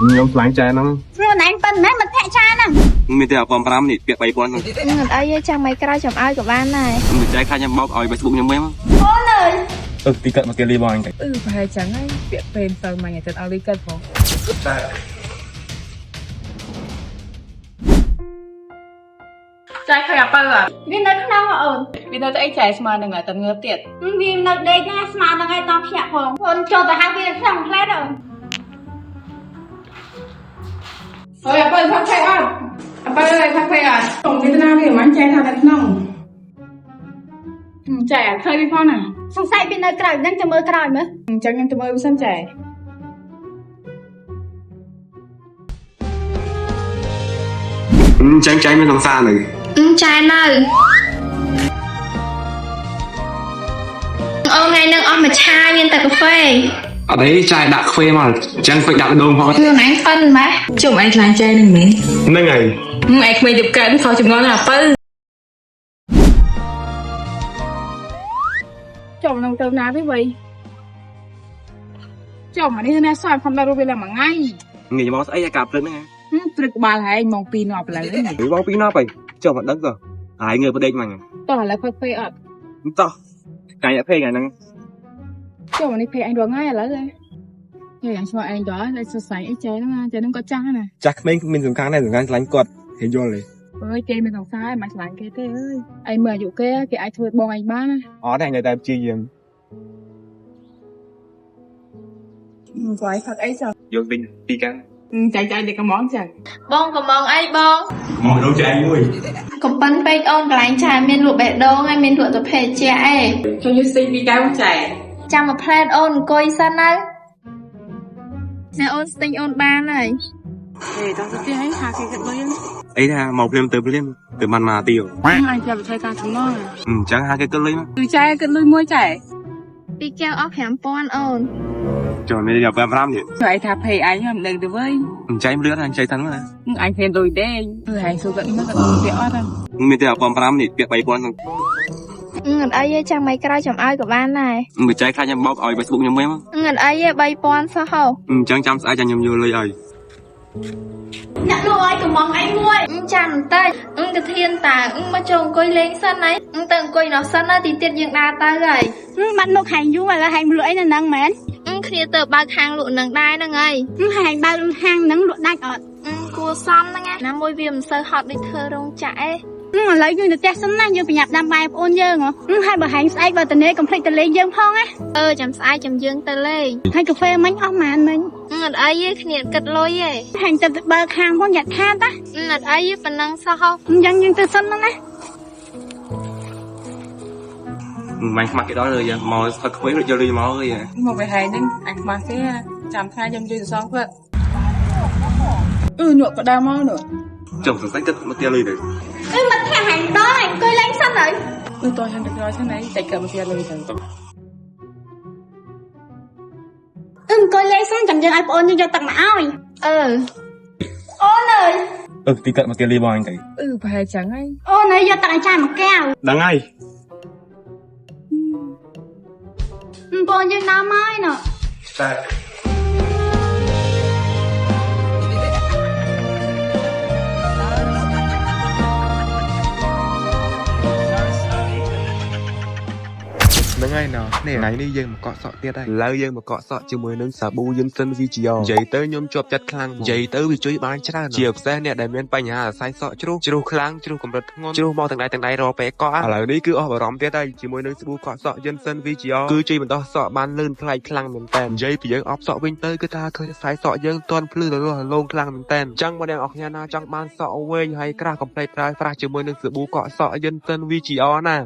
ខ្ញុំខ្លាញ់ចែហ្នឹងខ្លួនឯងប៉ិនមែនមិនធាក់ចាហ្នឹងមានតែ5នេះពាក់3000ហ្នឹងមិនអីទេចាំមិនក្រោយចាំឲ្យក៏បានដែរមិនចែកខ្លាចខ្ញុំបោកឲ្យ Facebook ខ្ញុំវិញអូនអើយទីកាត់មកគេលីបងអញទៅប្រហែលចឹងហើយពាក់ពេលទៅមកតែឲ្យលុយកាត់ផងចាយឃើញអាបើវានៅក្នុងអូនវានៅតែអីចាយស្មើនឹងតែងើបទៀតវានៅដេកហ្នឹងស្មានហ្នឹងឯងតភ្ញាក់ផងអូនចូលទៅហៅវាក្នុងផ្លែតអូនហើយអាបើផឹកឆៃអត់អាបើផឹកពេលអត់ខ្ញុំមានណាវាមិនចាយថានៅក្នុងចាយឃើញវាផងណាសង្ស័យវានៅក្រៅហ្នឹងចាំមើលក្រោយមើលអញ្ចឹងខ្ញុំទៅមើលវាសិនចាយចឹងចែកមានសង្សារនៅចែនៅអូថ្ងៃនឹងអស់មួយឆាយមានតែកាហ្វេអត់ទេចែកដាក់ខ្វេមកចឹងខ្វេដាក់ដូងផងខ្លួនឯងប៉ិនម៉េះជុំឯងខ្លាញ់ចាយនឹងមែនហ្នឹងហើយឯងក្មេងទៅកើតខុសចម្ងល់ណាបើចំនឹងទៅណាទេវៃចំអានេះណាស្អាតខ្ញុំដល់រូបវាឡើងមួយថ្ងៃងាយមកស្អីអាកាព្រឹកហ្នឹងព្រឹកក្បាលហើយម៉ោង2នោះឥឡូវហ្នឹងម៉ោង2នោះទៅចុះមកដឹងទៅហើយងើបប្រដេកមកតោះឥឡូវផឹកពេអត់តោះកាយភេថ្ងៃហ្នឹងចុះអានេះភេអញរងហើយឥឡូវហើយអញស្មើឯងដល់តែសរសៃអីចែហ្នឹងចែហ្នឹងក៏ចាស់ណាចាស់ក្មេងមានសំខាន់ដែរសំខាន់ខ្លាញ់គាត់ហេយល់ទេអើយគេមានសង្សារមិនខ្លាញ់គេទេអើយឯងមើលអាយុគេអាចធ្វើបងឯងបានណាអត់ទេនៅតែព្យាយាមស្វាយផឹកអីចុះយកវិញពីកាន់ចាយតែកំងចឹងបងកំងអីបងមកដូចចែកមួយក ុំប៉ិនពេកអូនកន្លែងឆាមានលក់បេះដូងហើយមានលក់ទៅភេទជាអីជួយយូរស៊ីពីកៅចែចាំមួយផ្លែតអូនអង្គុយសិនទៅណែអូនស្ទិញអូនបានហើយហេតោះទៅឲ្យថាគេគិតលុយអីថាមកភ្លាមទៅបានមកទីអញចាំទៅធ្វើការចំណងអញ្ចឹងហៅគេគិតលុយមកគឺចែគិតលុយមួយចែពីកែវអស់5000អូនចុះមានយក5នេះជួយថាភ័យអញមិនដឹងទៅវិញអញ្ចឹងលឿនអញចៃហ្នឹងណាអញឃើញលុយទេគឺហែងសួរគាត់មកគាត់ពាក់អត់មានតែ5នេះពាក់3000ហ្នឹងអត់អីទេចាំមិនក្រោយចាំឲ្យក៏បានដែរមិនចែកខ្លាចខ្ញុំបោកឲ្យ Facebook ខ្ញុំវិញអត់អីទេ3000សោះហ៎អញ្ចឹងចាំស្អែកចាំខ្ញុំយកលុយឲ្យអ្នកលក់ឲ្យកំងអីមួយចាំបន្តិចទៅធានតាមកចូលអង្គុយលេងសិនហើយទៅអង្គុយនោះសិនណាទីទៀតយើងដើរទៅហើយបាត់មុខហែងយូរឥឡូវហែងលក់អីនៅហ្នឹងមែនគ្នាទៅបើកហាងលក់នឹងដែរហ្នឹងហើយហែងបើកហាងហ្នឹងលក់ដាច់អត់គួសមហ្នឹងណាមួយវាមិនសូវហត់ដូចធ្វើរោងចក្រឥឡូវយើងទៅផ្ទះសិនណាយើងប្រញាប់ដាំបាយប្អូនយើងហើយបើហែងស្អែកបើតនេកុំភ្លេចទៅលេងយើងផងណាចាំស្អែកចាំយើងទៅលេងហើយកាហ្វេមិញអស់ម៉ានមិញអត់អីទេគ្នាគិតលុយទេហែងទៅបើកហាងផងយ៉ាត់ខាតណាអត់អីទេប៉ុណ្ណឹងសោះអញ្ចឹងយើងទៅសិនណាមិនខ្មាស់គេដល់លើយើងមកស្ថិតខ្វេងយកលុយមកអើយមកไปហែងហ្នឹងអញខ្មាស់ទេចាំថាខ្ញុំជួយសងព្រឹកនក់ក៏ដើរមកនោះចុះសង្ស័យគិតមកទៀតលុយទៅមិនថាហែងដល់អង្គុយលេងសិនហើយតោះខ្ញុំទៅក្រោយសិនហើយតែកើតមកទៀតលុយទៅអង្គុយលេងសិនចាំយើងឲ្យប្អូនយើងយកទឹកមកឲ្យអូនអើយទីកាត់មកគេលីបងអញទៅប្រហែលចឹងហើយអូនអើយយកទឹកឲ្យចាយមួយកែវដឹងហើយបងយើងដើរមកហើយណ៎តែហ្នឹងហើយណ៎នេះថ្ងៃនេះយើងមកកក់សក់ទៀតហើយឥឡូវយើងមកកក់សក់ជាមួយនឹងសាប៊ូយិនសិន VGR និយាយទៅខ្ញុំជាប់ចិត្តខ្លាំងនិយាយទៅវាជួយបានច្រើនជាពិសេសអ្នកដែលមានបញ្ហាសរសៃសក់ជ្រុះខ្លាំងជ្រុះកម្រិតធ្ងន់ជ្រុះមកទាំងដៃរកពេលកក់ឥឡូវនេះគឺអស់បារម្ភទៀតហើយជាមួយនឹងសាប៊ូកក់សក់យិនសិន VGR គឺជួយបណ្ដោះសក់បានលឿនប្លែកខ្លាំងមែនតើនិយាយពីយើងអបសក់វិញទៅគឺថាឃើញសរសៃសក់យើងទាន់ភ្លឺរលោះរលោងខ្លាំងមែនតើអញ្ចឹងបងអ្នកនរគ្នាណាចង់បានសក់វែងហើយក្រាស់កំ plate ប្រើប្រាស់ជាមួយនឹងសាប៊ូកក់សក់យិនសិន VGR ណា